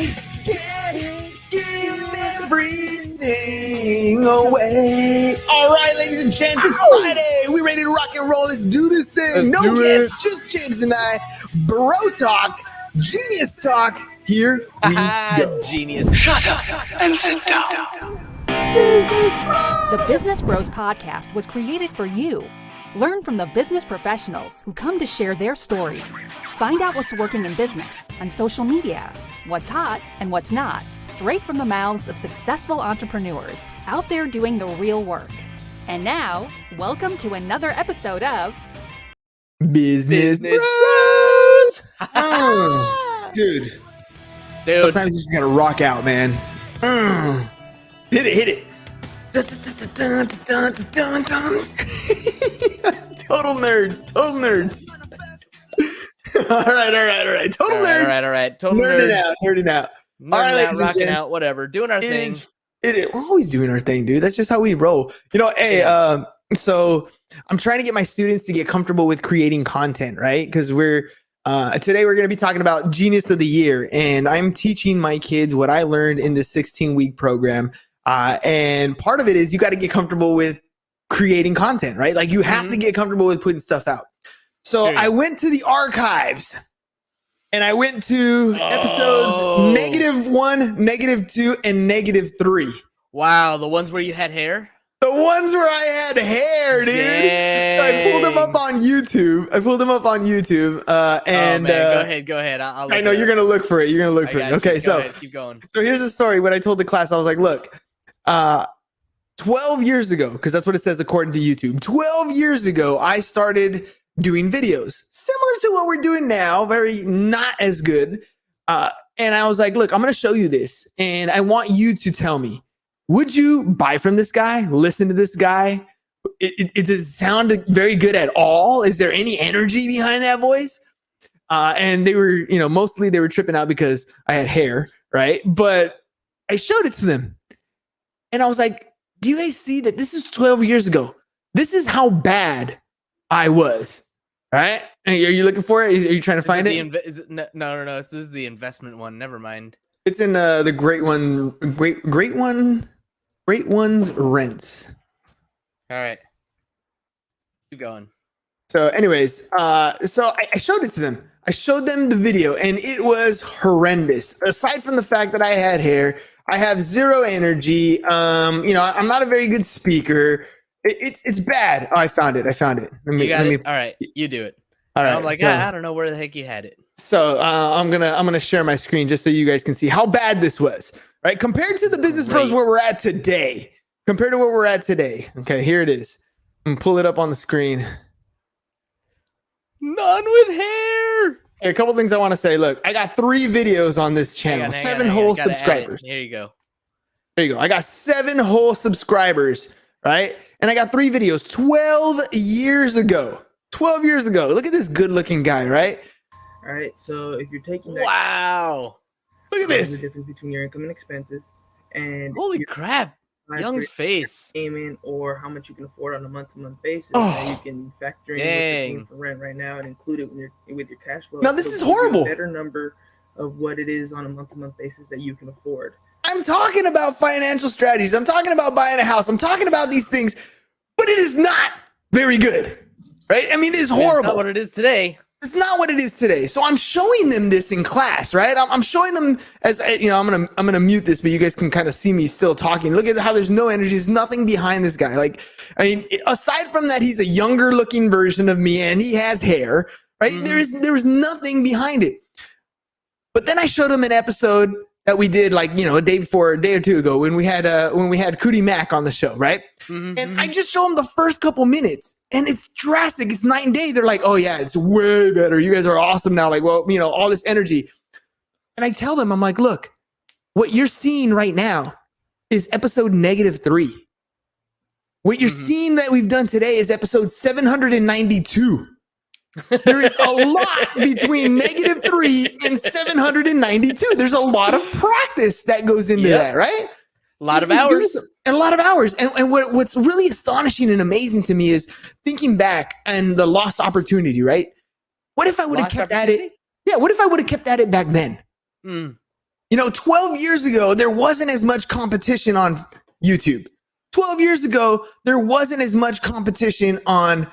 I can't give everything away. All right, ladies and gents, it's Friday. We ready to rock and roll. Let's do this thing. No guests, just James and I. Bro talk, genius talk. Here we go. Genius. Shut up and sit down. The Business Bros Podcast was created for you. Learn from the business professionals who come to share their stories. Find out what's working in business, on social media, what's hot and what's not, straight from the mouths of successful entrepreneurs out there doing the real work. And now, welcome to another episode of Business Bros. Dude. Sometimes you just gotta rock out, man. Hit it. Total nerds. All right. Total nerds. Total nerds. Nerding out. All right, ladies and rocking gents. out, whatever. Doing our thing. We're always doing our thing, dude. That's just how we roll. Hey, so I'm trying to get my students to get comfortable with creating content, right? Because today we're going to be talking about Genius of the Year, and I'm teaching my kids what I learned in this 16-week program. And part of it is you got to get comfortable with creating content, right? Like you have to get comfortable with putting stuff out. So I went to the archives and I went to episodes -1, -2, and -3. Wow, the ones where you had hair? The ones where I had hair, dude. Dang. So I pulled them up on YouTube. And go ahead. I know you're going to look for it. Okay, keep going. So here's the story. When I told the class, I was like, look, 12 years ago, because that's what it says according to YouTube. 12 years ago, I started doing videos similar to what we're doing now, very not as good. And I was like, look, I'm going to show you this. And I want you to tell me, would you buy from this guy? Listen to this guy? Does it sound very good at all? Is there any energy behind that voice? And they were, mostly they were tripping out because I had hair, right? But I showed it to them. And I was like, do you guys see that this is 12 years ago? This is how bad I was, right? Are you looking for it? Are you trying to find it? No. This is the investment one. Never mind. It's in the Great One's Rents. All right. Keep going. So anyways, so I showed it to them. I showed them the video and it was horrendous. Aside from the fact that I had hair, I have zero energy. I'm not a very good speaker. It's bad. Oh, I found it. Let me. All right, you do it. All right. I'm like, I don't know where the heck you had it. So I'm gonna share my screen just so you guys can see how bad this was. Right, compared to the Business Pros where we're at today. Okay, here it is. I'm gonna pull it up on the screen. None with hair. Hey, a couple things I want to say. Look, I got 3 videos on this channel. 7 whole subscribers. Here you go. I got 7 whole subscribers, right? And I got 3 videos 12 years ago. Look at this good-looking guy, right? All right. So if you're taking that, Wow. Look at this. the difference between your income and expenses, and Holy crap. Young face. payment, or how much you can afford on a month-to-month basis, Oh, and you can factor in what you're paying for rent right now and include it with your cash flow. Now, this is horrible. A better number of what it is on a month-to-month basis that you can afford. I'm talking about financial strategies. I'm talking about buying a house. I'm talking about these things, but it is not very good, right? I mean, it is horrible. It's not what it is today. It's not what it is today. So I'm showing them this in class, right? I'm showing them as I'm gonna mute this, but you guys can kind of see me still talking. Look at how there's no energy. There's nothing behind this guy. Like, I mean, aside from that, he's a younger looking version of me, and he has hair, right? Mm-hmm. There was nothing behind it. But then I showed him an episode that we did a day or two ago when we had Cootie Mac on the show, right? Mm-hmm. And I just show them the first couple minutes, and it's drastic. It's night and day. They're like, oh yeah, it's way better. You guys are awesome now. Like, well, all this energy. And I tell them, I'm like, look, what you're seeing right now is episode -3. What you're seeing that we've done today is episode 792. There is a lot between -3 and 792. There's a lot of practice that goes into that, right? A lot of hours. And a lot of hours. And what's really astonishing and amazing to me is thinking back and the lost opportunity, right? What if I would have kept at it? Yeah, what if I would have kept at it back then? 12 years ago, there wasn't as much competition on YouTube. 12 years ago, there wasn't as much competition on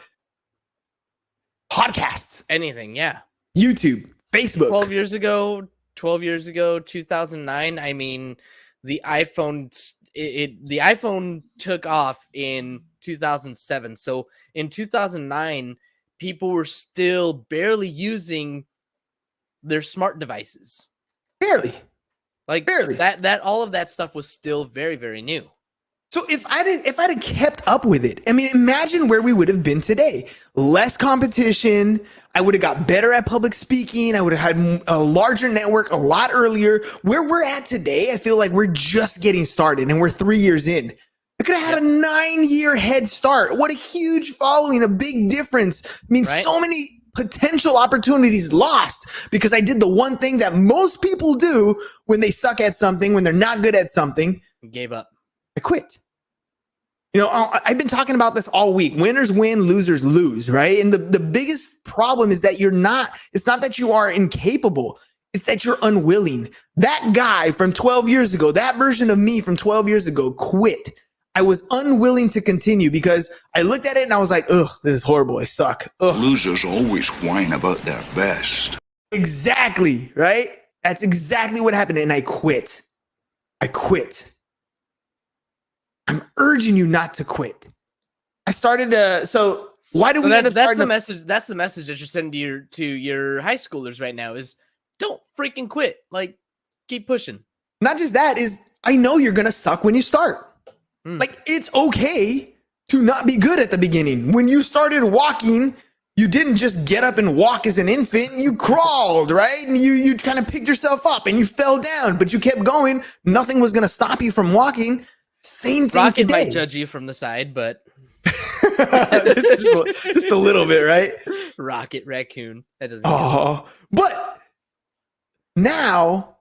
podcasts. Anything, yeah. YouTube, Facebook. 12 years ago, 2009. I mean, the iPhone took off in 2007. So in 2009, people were still barely using their smart devices. Barely. That all of that stuff was still very, very new. So if I'd have kept up with it, I mean, imagine where we would have been today. Less competition. I would have got better at public speaking. I would have had a larger network a lot earlier. Where we're at today, I feel like we're just getting started and we're 3 years in. I could have had a 9-year head start. What a huge following, a big difference. I mean, so many potential opportunities lost because I did the one thing that most people do when they suck at something, when they're not good at something. Gave up. I quit. I've been talking about this all week. Winners win, losers lose, right? And the biggest problem is that it's not that you are incapable. It's that you're unwilling. That guy from 12 years ago, that version of me from 12 years ago quit. I was unwilling to continue because I looked at it and I was like, ugh, this is horrible. I suck. Ugh. Losers always whine about their best. Exactly, right? That's exactly what happened. And I quit. I'm urging you not to quit. I started why do we end up starting? That's the message that you're sending to your high schoolers right now is don't freaking quit. Like, keep pushing. Not just that, is I know you're going to suck when you start. Like, it's okay to not be good at the beginning. When you started walking, you didn't just get up and walk as an infant. You crawled, right? And you kind of picked yourself up and you fell down, but you kept going. Nothing was going to stop you from walking. Same thing Rocket today. might judge you from the side, but just a little bit, right? Rocket raccoon. That doesn't. But now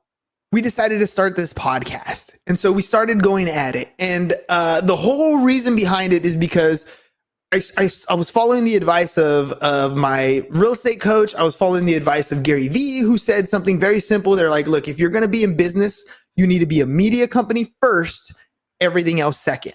we decided to start this podcast, and so we started going at it. And the whole reason behind it is because I was following the advice of my real estate coach. I was following the advice of Gary Vee, who said something very simple. They're like, look, if you're going to be in business, you need to be a media company first, everything else second.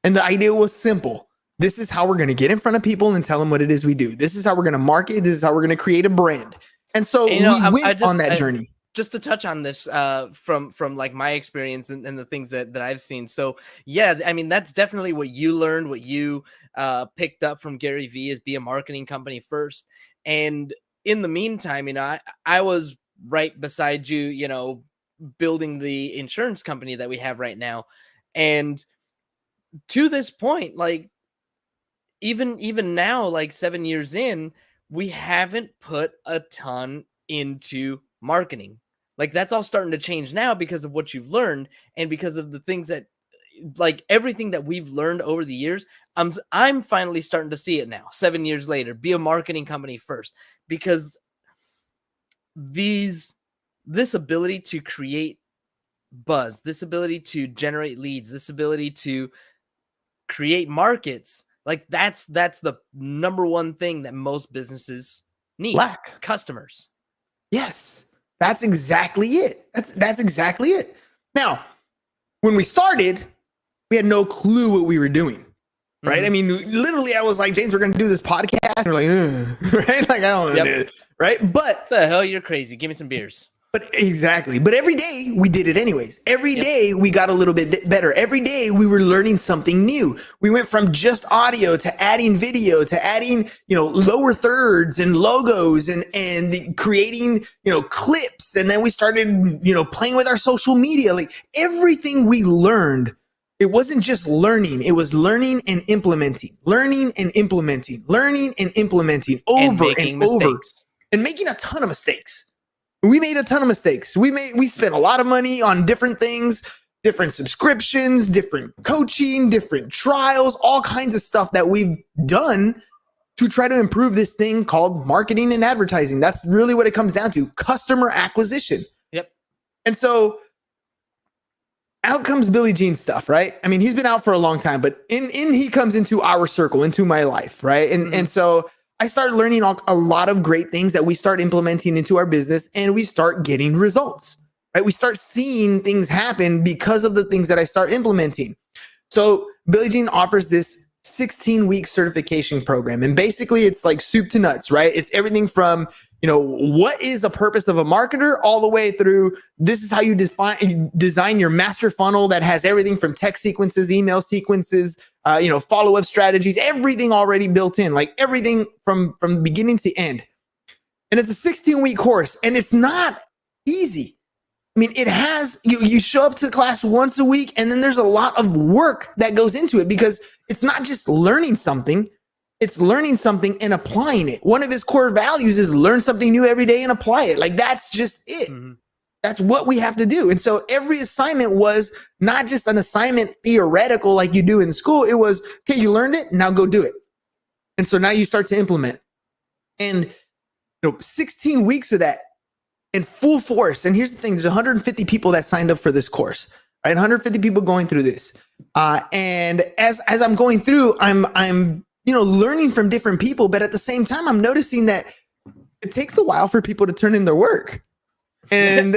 And the idea was simple. This is how we're going to get in front of people and tell them what it is we do. This is how we're going to market. This is how we're going to create a brand. And so we went on that journey. Just to touch on this from like my experience and the things that I've seen. So yeah, I mean, that's definitely what you learned, what you picked up from Gary Vee is be a marketing company first. And in the meantime, I was right beside you, building the insurance company that we have right now. And to this point, like even now, like 7 years in, we haven't put a ton into marketing. Like that's all starting to change now because of what you've learned and because of the things that, like everything that we've learned over the years. I'm finally starting to see it now. 7 years later, be a marketing company first, because this ability to create buzz, this ability to generate leads, this ability to create markets, like that's the number one thing that most businesses need. Lack customers. Yes, that's exactly it. That's exactly it. Now, when we started, we had no clue what we were doing, right? I mean, literally, I was like, James, we're going to do this podcast. And we're like, right? Like, I don't know, right? But the hell, you're crazy. Give me some beers. But exactly. But every day we did it anyways. Every day we got a little bit better. Every day we were learning something new. We went from just audio to adding video to adding, lower thirds and logos and creating, clips. And then we started, playing with our social media. Like everything we learned, it wasn't just learning. It was learning and implementing, learning and implementing, learning and implementing over and over and making a ton of mistakes. We made a ton of mistakes. We spent a lot of money on different things, different subscriptions, different coaching, different trials, all kinds of stuff that we've done to try to improve this thing called marketing and advertising. That's really what it comes down to, customer acquisition. Yep. And so out comes Billie Jean stuff, right? I mean, he's been out for a long time, but he comes into our circle, into my life, right? And so I started learning a lot of great things that we start implementing into our business and we start getting results, right? We start seeing things happen because of the things that I start implementing. So Billie Jean offers this 16-week certification program. And basically it's like soup to nuts, right? It's everything from, what is a purpose of a marketer all the way through this is how you design your master funnel that has everything from text sequences, email sequences, follow-up strategies, everything already built in, like everything from beginning to end. And it's a 16-week course and it's not easy. I mean, it has, you show up to class once a week and then there's a lot of work that goes into it because it's not just learning something, it's learning something and applying it. One of his core values is learn something new every day and apply it. Like that's just it. Mm-hmm. That's what we have to do. And so every assignment was not just an assignment theoretical like you do in school. It was, okay, you learned it, now go do it. And so now you start to implement. And 16 weeks of that in full force. And here's the thing, there's 150 people that signed up for this course, right? 150 people going through this. And as I'm going through, I'm learning from different people, but at the same time, I'm noticing that it takes a while for people to turn in their work. And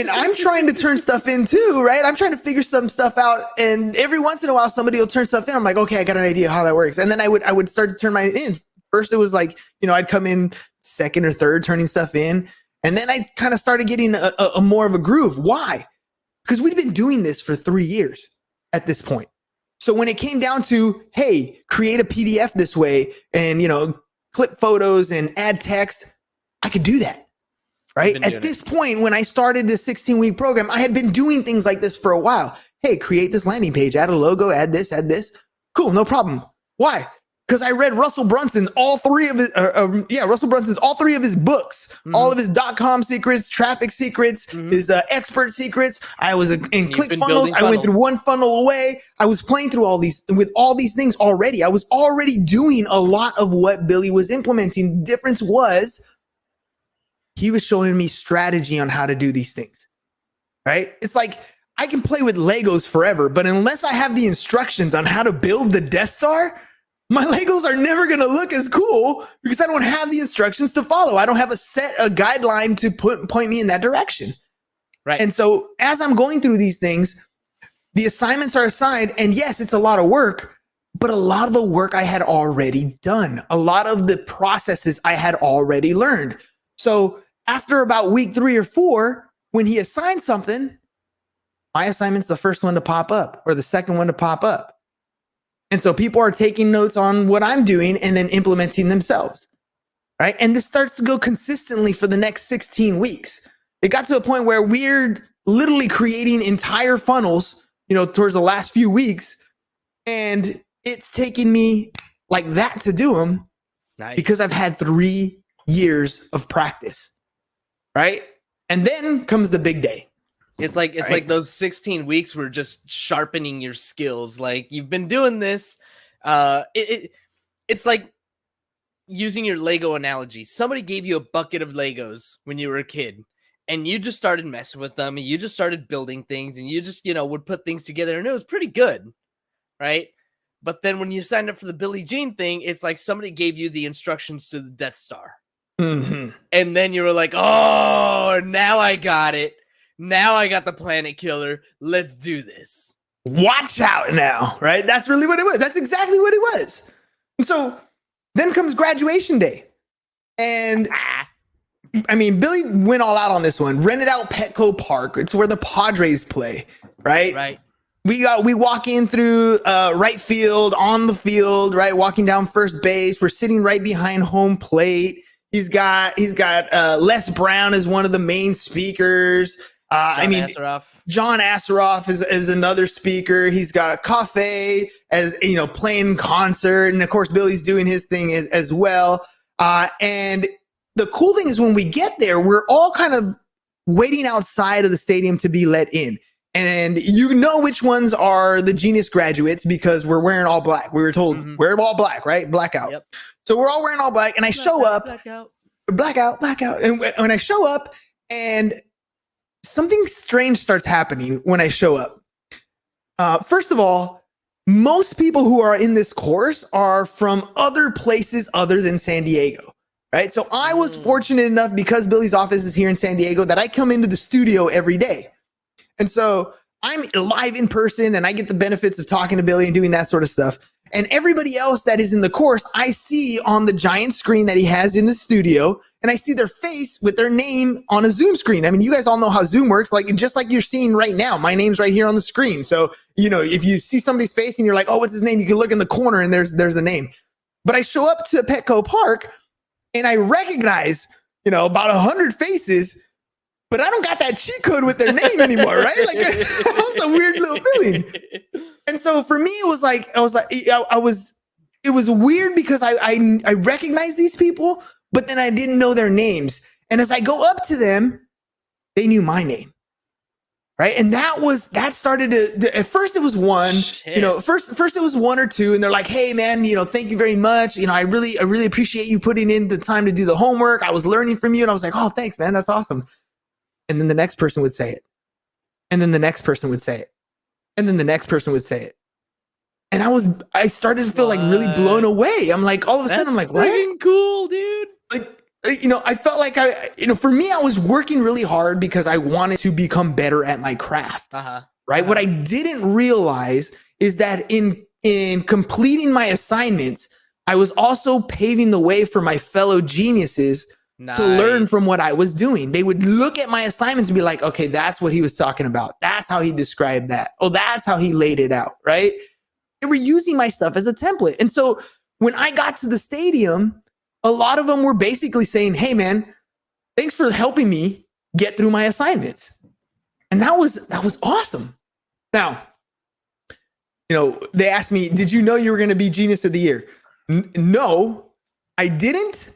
I'm trying to turn stuff in too, right? I'm trying to figure some stuff out. And every once in a while, somebody will turn stuff in. I'm like, okay, I got an idea how that works. And then I would start to turn mine in. First, it was like, I'd come in second or third turning stuff in. And then I kind of started getting a more of a groove. Why? Because we'd been doing this for 3 years at this point. So when it came down to, hey, create a PDF this way and, clip photos and add text, I could do that, right? At this point, when I started this 16-week program, I had been doing things like this for a while. Hey, create this landing page, add a logo, add this. Cool, no problem. Why? Because I read Russell Brunson, all three of his books, all of his .com secrets, traffic secrets, his expert secrets. I was in ClickFunnels. I went through one funnel away. I was playing through all these things already. I was already doing a lot of what Billy was implementing. The difference was he was showing me strategy on how to do these things, right? It's like I can play with Legos forever, but unless I have the instructions on how to build the Death Star, my Legos are never going to look as cool because I don't have the instructions to follow. I don't have a guideline to point me in that direction. Right. And so as I'm going through these things, the assignments are assigned and yes, it's a lot of work, but a lot of the work I had already done. A lot of the processes I had already learned. So after about week 3 or 4, when he assigned something, my assignment's the first one to pop up or the second one to pop up. And so people are taking notes on what I'm doing and then implementing themselves, right? And this starts to go consistently for the next 16 weeks. It got to a point where we're literally creating entire funnels, towards the last few weeks. And it's taking me like that to do them because I've had 3 years of practice, right? And then comes the big day. It's like those 16 weeks were just sharpening your skills. Like you've been doing this. It's like using your Lego analogy. Somebody gave you a bucket of Legos when you were a kid and you just started messing with them and you just started building things and you just, would put things together and it was pretty good. Right. But then when you signed up for the Billie Jean thing, it's like somebody gave you the instructions to the Death Star. Mm-hmm. And then you were like, oh, now I got it. Now I got the planet killer. Let's do this. Watch out now, right? That's really what it was. That's exactly what it was. And so then comes graduation day. And Billy went all out on this one. Rented out Petco Park. It's where the Padres play, right? Right. We walk in through right field, on the field, right? Walking down first base. We're sitting right behind home plate. He's got Les Brown as one of the main speakers. John Asseroff is another speaker. He's got Cafe as, playing concert. And of course, Billy's doing his thing as well. And the cool thing is when we get there, we're all kind of waiting outside of the stadium to be let in. And which ones are the Genius graduates because we're wearing all black. We were told we're all black, right? Blackout. Yep. So we're all wearing all black. And I show up. Blackout. And when I show up and something strange starts happening when I show up. First of all, most people who are in this course are from other places other than San Diego. right? So I was fortunate enough, because Billy's office is here in San Diego, that I come into the studio every day. And so I'm live in person and I get the benefits of talking to Billy and doing that sort of stuff. And everybody else that is in the course, I see on the giant screen that he has in the studio, and I see their face with their name on a Zoom screen. I mean, you guys all know how Zoom works, like just like you're seeing right now. My name's right here on the screen. So, you know, if you see somebody's face and you're like, oh, what's his name? You can look in the corner and there's the name. But I show up to Petco Park and I recognize, you know, about 100 faces, but I don't got that cheat code with their name anymore, right? Like, that was a weird little feeling. And so for me, it was weird because I recognized these people, but then I didn't know their names. And as I go up to them, they knew my name. Right. And that started to, at first it was one, you know, first it was one or two, and they're like, hey man, you know, thank you very much. You know, I really appreciate you putting in the time to do the homework. I was learning from you. And I was like, oh, thanks, man. That's awesome. And then the next person would say it. And then the next person would say it. And then the next person would say it. And I started to feel like really blown away. I'm like, all of a sudden, I'm like, what? That's cool, dude. Like, you know, I felt like for me, I was working really hard because I wanted to become better at my craft. Right. What I didn't realize is that in completing my assignments, I was also paving the way for my fellow geniuses to learn from what I was doing. They would look at my assignments and be like, okay, that's what he was talking about. That's how he described that. Oh, that's how he laid it out. Right. They were using my stuff as a template. And so when I got to the stadium, a lot of them were basically saying, hey man, thanks for helping me get through my assignments. And that was awesome. Now, you know, they asked me, did you know you were going to be Genius of the Year? No, I didn't,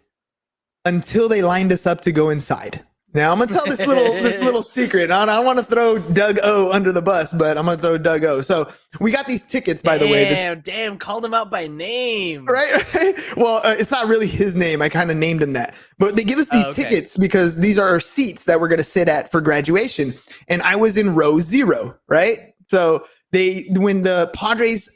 until they lined us up to go inside. Now I'm gonna tell this little secret. I don't want to throw Doug O under the bus, but I'm gonna throw Doug O. So we got these tickets, by the way. Damn, called him out by name. Right? Well, it's not really his name. I kind of named him that. But they give us these tickets because these are our seats that we're gonna sit at for graduation. And I was in row 0, right? So when the Padres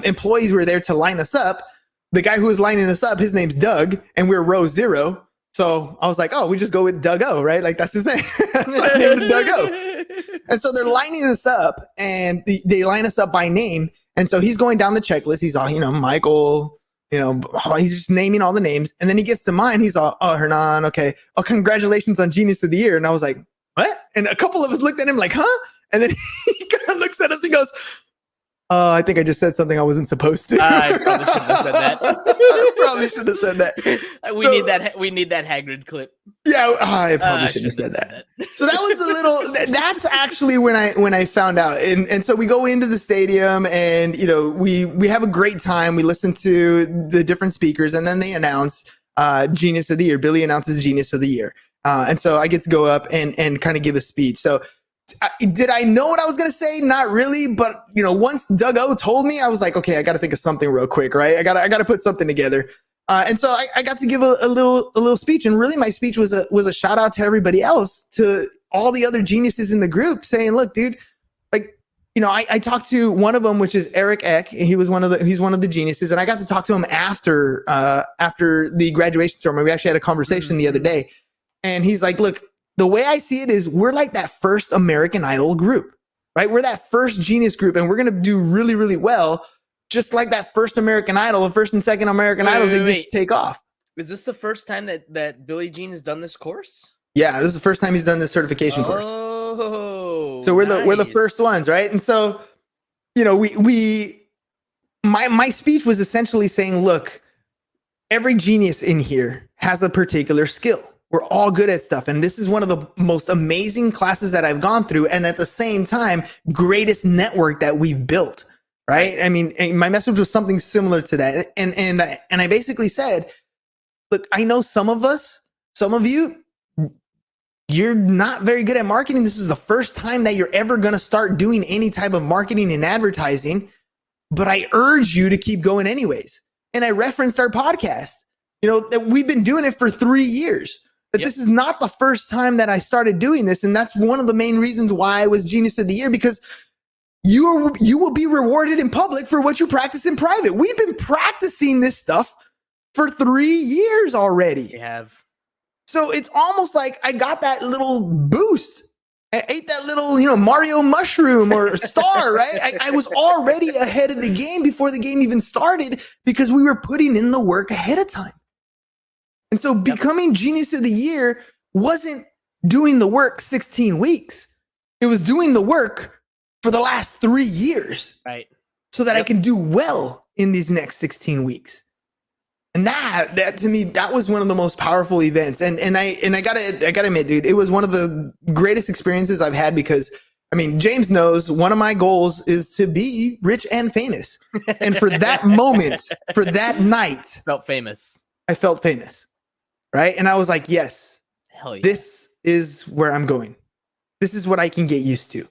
employees were there to line us up, the guy who was lining us up, his name's Doug, and we're row 0. So I was like, oh, we just go with Doug O, right? Like that's his name. So I named him Doug O. And so they're lining us up, and they line us up by name. And so he's going down the checklist. He's all, you know, Michael, you know, he's just naming all the names. And then he gets to mine. He's all, oh, Hernan, okay. Oh, congratulations on Genius of the Year. And I was like, what? And a couple of us looked at him like, huh? And then he kind of looks at us and goes, I think I just said something I wasn't supposed to. I probably shouldn't have said that. Probably should have said that. We need that Hagrid clip. Yeah, I probably shouldn't have said that. So that was the little. That's actually when I found out, and so we go into the stadium, and you know we have a great time. We listen to the different speakers, and then they announce Genius of the Year. Billy announces Genius of the Year, and so I get to go up and kind of give a speech. So. Did I know what I was going to say? Not really. But, you know, once Doug O told me, I was like, okay, I got to think of something real quick, right? I got to put something together. And so I got to give a little speech. And really my speech was a shout out to everybody else, to all the other geniuses in the group, saying, look, dude, like, you know, I talked to one of them, which is Eric Eck. He's one of the geniuses. And I got to talk to him after the graduation ceremony. We actually had a conversation the other day. And he's like, look, the way I see it is we're like that first American Idol group, right? We're that first genius group, and we're going to do really, really well, just like that first American Idol, the first and second American Idols, they just take off. Is this the first time that Billy Jean has done this course? Yeah, this is the first time he's done this certification course. Oh, so we're the first ones, right? And so, you know, my speech was essentially saying, look, every genius in here has a particular skill. We're all good at stuff. And this is one of the most amazing classes that I've gone through. And at the same time, greatest network that we've built, right? I mean, my message was something similar to that. And I basically said, look, I know some of you, you're not very good at marketing. This is the first time that you're ever going to start doing any type of marketing and advertising, but I urge you to keep going anyways. And I referenced our podcast, you know, that we've been doing it for 3 years. But this is not the first time that I started doing this. And that's one of the main reasons why I was Genius of the Year, because you will be rewarded in public for what you practice in private. We've been practicing this stuff for 3 years already. We have. So it's almost like I got that little boost. I ate that little, Mario mushroom or star, right? I was already ahead of the game before the game even started because we were putting in the work ahead of time. And so becoming Genius of the Year wasn't doing the work 16 weeks. It was doing the work for the last 3 years. Right. So that I can do well in these next 16 weeks. And that to me, that was one of the most powerful events. And I gotta admit, dude, it was one of the greatest experiences I've had because, I mean, James knows one of my goals is to be rich and famous. And for that moment, for that night, Felt famous. I felt famous, right? And I was like, yes, Hell yeah. this is where I'm going. This is what I can get used to.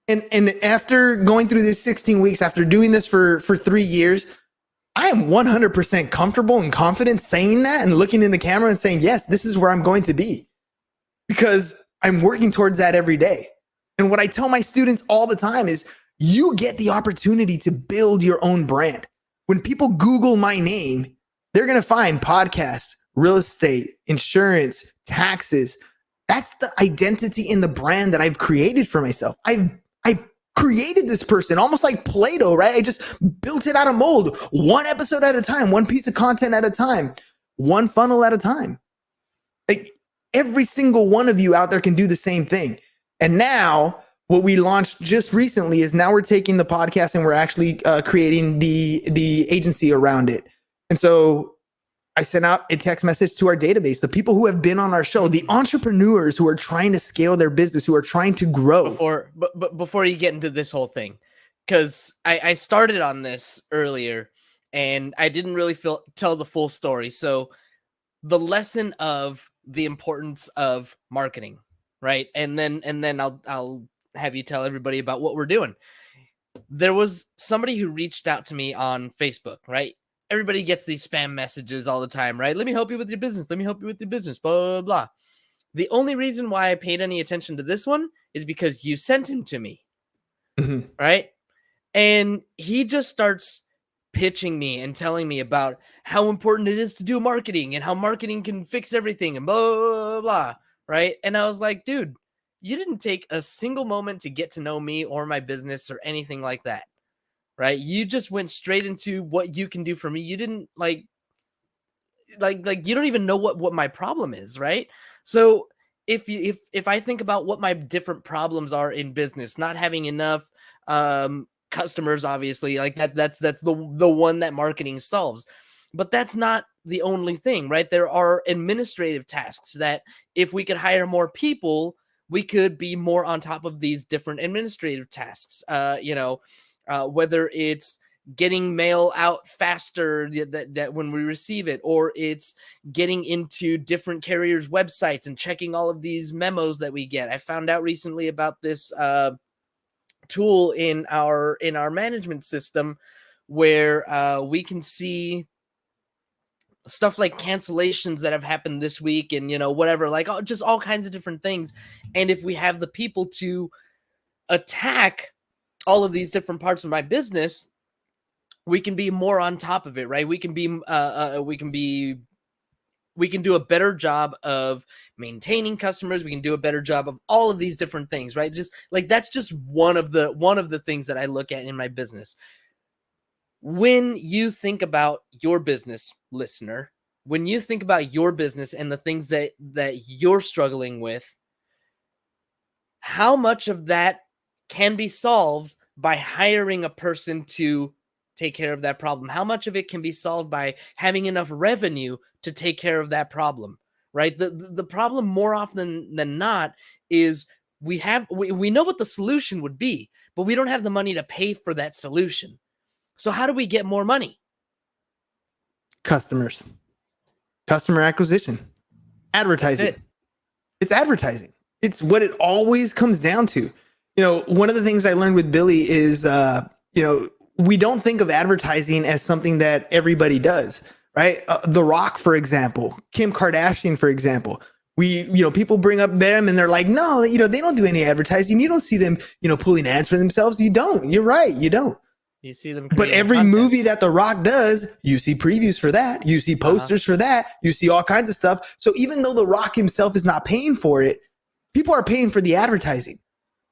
And after going through this 16 weeks, after doing this for 3 years, I am 100% comfortable and confident saying that and looking in the camera and saying, yes, this is where I'm going to be because I'm working towards that every day. And what I tell my students all the time is you get the opportunity to build your own brand. When people Google my name, they're going to find podcast, real estate, insurance, taxes. That's the identity in the brand that I've created for myself. I created this person almost like Play-Doh, right? I just built it out of mold, one episode at a time, one piece of content at a time, one funnel at a time. Like every single one of you out there can do the same thing. And now what we launched just recently is now we're taking the podcast and we're actually creating the agency around it. And so I sent out a text message to our database, the people who have been on our show, the entrepreneurs who are trying to scale their business, who are trying to grow. Before you get into this whole thing, because I started on this earlier and I didn't really tell the full story. So the lesson of the importance of marketing, right? And then I'll have you tell everybody about what we're doing. There was somebody who reached out to me on Facebook, right? Everybody gets these spam messages all the time, right? Let me help you with your business. Let me help you with your business, blah, blah, blah. The only reason why I paid any attention to this one is because you sent him to me, right? And he just starts pitching me and telling me about how important it is to do marketing and how marketing can fix everything and blah, blah, blah, blah, right? And I was like, dude, you didn't take a single moment to get to know me or my business or anything like that. Right? You just went straight into what you can do for me. You didn't like you don't even know what my problem is, right? So if I think about what my different problems are in business, not having enough customers, obviously, like that's the one that marketing solves. But that's not the only thing, right? There are administrative tasks that if we could hire more people, we could be more on top of these different administrative tasks. Whether it's getting mail out faster that when we receive it, or it's getting into different carriers' websites and checking all of these memos that we get. I found out recently about this tool in our management system where we can see stuff like cancellations that have happened this week and, whatever, like just all kinds of different things. And if we have the people to attack all of these different parts of my business, we can be more on top of it, right? We can do a better job of maintaining customers. We can do a better job of all of these different things, right? Just like, that's just one of the things that I look at in my business. When you think about your business, listener, when you think about your business and the things that you're struggling with, how much of that can be solved by hiring a person to take care of that problem? How much of it can be solved by having enough revenue to take care of that problem, right? The problem more often than not is we know what the solution would be, but we don't have the money to pay for that solution. So how do we get more money? Customer acquisition, advertising. It's advertising. It's what it always comes down to. One of the things I learned with Billy is, we don't think of advertising as something that everybody does, right? The Rock, for example, Kim Kardashian, for example, people bring up them and they're like, no, they don't do any advertising. You don't see them, pulling ads for themselves. You don't. You're right. You don't. You see them, But creating every content. movie that The Rock does, you see previews for that. You see posters for that. You see all kinds of stuff. So even though The Rock himself is not paying for it, people are paying for the advertising.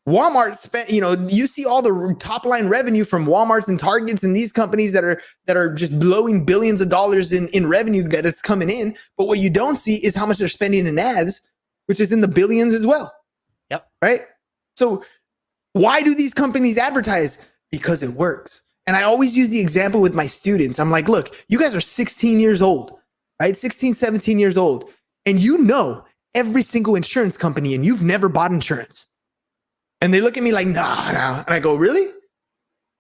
Walmart spent, you see all the top line revenue from Walmarts and Targets and these companies that are just blowing billions of dollars in revenue that it's coming in. But what you don't see is how much they're spending in ads, which is in the billions as well. Yep. Right. So why do these companies advertise? Because it works. And I always use the example with my students. I'm like, look, you guys are 16 years old, right? 16, 17 years old. And you know every single insurance company and you've never bought insurance. And they look at me like, nah. And I go, really?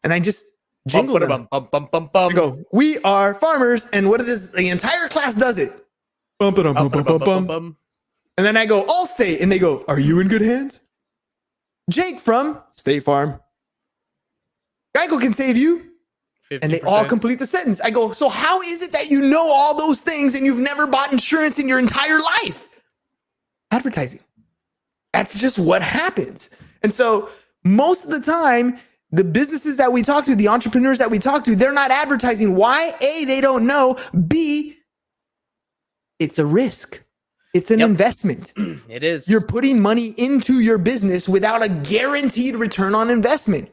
And I just jingle them. I go, we are farmers. And what is this? The entire class does it. Bum, ba-dum, bum, bum, bum, bum, bum. And then I go, Allstate. And they go, are you in good hands? Jake from State Farm. Geico can save you. 50%. And they all complete the sentence. I go, so how is it that you know all those things and you've never bought insurance in your entire life? Advertising. That's just what happens. And so most of the time, the businesses that we talk to, the entrepreneurs that we talk to, they're not advertising. Why? A, they don't know. B, it's a risk. It's an investment. It is. You're putting money into your business without a guaranteed return on investment.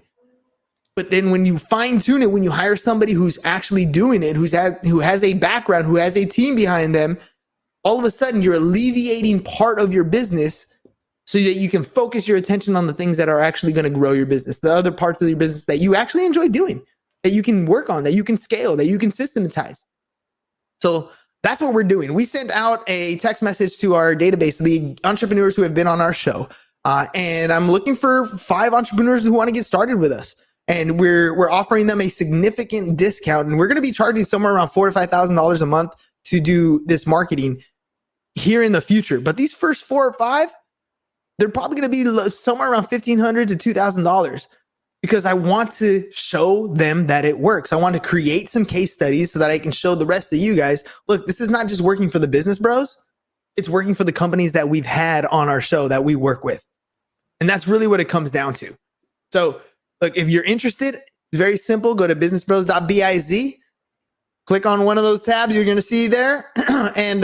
But then when you fine tune it, when you hire somebody who's actually doing it, who has a background, who has a team behind them, all of a sudden you're alleviating part of your business so that you can focus your attention on the things that are actually going to grow your business, the other parts of your business that you actually enjoy doing, that you can work on, that you can scale, that you can systematize. So that's what we're doing. We sent out a text message to our database, the entrepreneurs who have been on our show. And I'm looking for 5 entrepreneurs who want to get started with us. And we're offering them a significant discount. And we're going to be charging somewhere around $4,000 to $5,000 a month to do this marketing here in the future. But these first 4 or 5, they're probably going to be somewhere around $1,500 to $2,000 because I want to show them that it works. I want to create some case studies so that I can show the rest of you guys, look, this is not just working for the business bros. It's working for the companies that we've had on our show that we work with. And that's really what it comes down to. So look, if you're interested, it's very simple. Go to businessbros.biz, click on one of those tabs you're going to see there and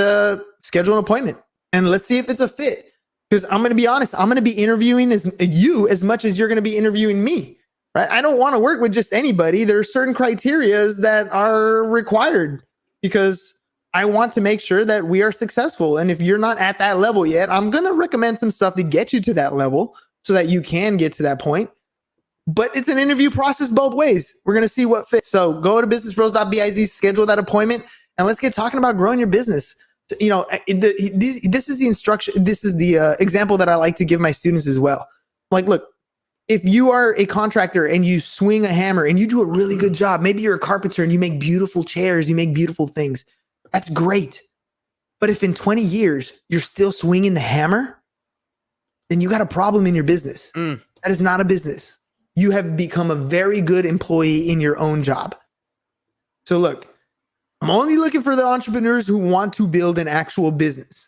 schedule an appointment. And let's see if it's a fit. Because I'm going to be honest, I'm going to be interviewing you as much as you're going to be interviewing me. Right? I don't want to work with just anybody. There are certain criterias that are required because I want to make sure that we are successful. And if you're not at that level yet, I'm going to recommend some stuff to get you to that level so that you can get to that point. But it's an interview process both ways. We're going to see what fits. So go to businessbros.biz, schedule that appointment, and let's get talking about growing your business. This is the instruction. This is the example that I like to give my students as well. Like, look, if you are a contractor and you swing a hammer and you do a really good job, maybe you're a carpenter and you make beautiful chairs, you make beautiful things. That's great. But if in 20 years you're still swinging the hammer, then you got a problem in your business. That is not a business. You have become a very good employee in your own job. So look, I'm only looking for the entrepreneurs who want to build an actual business,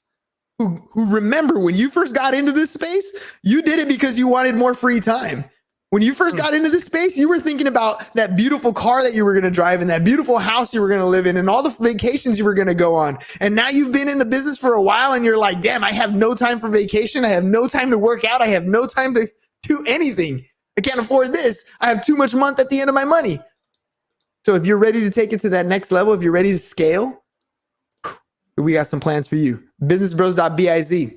who remember when you first got into this space, you did it because you wanted more free time. When you first got into this space, you were thinking about that beautiful car that you were going to drive and that beautiful house you were going to live in and all the vacations you were going to go on. And now you've been in the business for a while and you're like, damn, I have no time for vacation. I have no time to work out. I have no time to do anything. I can't afford this. I have too much month at the end of my money. So if you're ready to take it to that next level, if you're ready to scale, we got some plans for you. Businessbros.biz.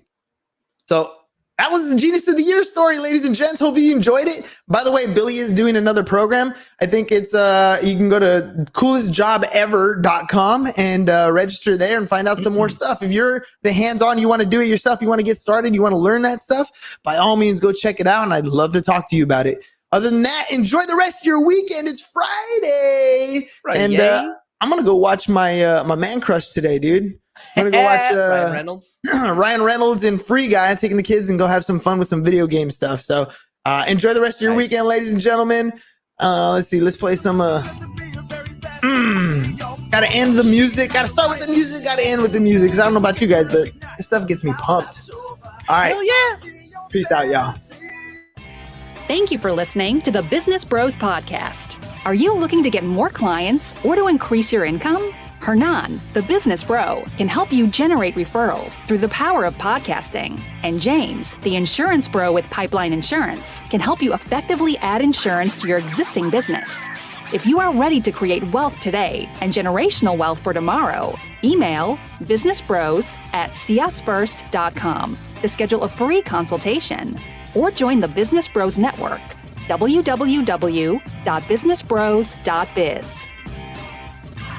So that was the Genius of the Year story, ladies and gents. Hope you enjoyed it. By the way, Billy is doing another program. I think it's you can go to coolestjobever.com and register there and find out some more stuff. If you're the hands-on, you want to do it yourself, you want to get started, you want to learn that stuff, by all means, go check it out. And I'd love to talk to you about it. Other than that, enjoy the rest of your weekend. It's Friday. And I'm going to go watch my my man crush today, dude. I'm going to go watch Ryan Reynolds. Ryan Reynolds and Free Guy, taking the kids and go have some fun with some video game stuff. So enjoy the rest of your weekend, ladies and gentlemen. Let's see. Let's play some. Got to end the music. Got to start with the music. Got to end with the music. Because I don't know about you guys, but this stuff gets me pumped. All right. Hell yeah. Peace out, y'all. Thank you for listening to the Business Bros Podcast. Are you looking to get more clients or to increase your income? Hernan, the business bro, can help you generate referrals through the power of podcasting. And James, the insurance bro with Pipeline Insurance, can help you effectively add insurance to your existing business. If you are ready to create wealth today and generational wealth for tomorrow, email businessbros@seeusfirst.com to schedule a free consultation or join the Business Bros Network, www.businessbros.biz.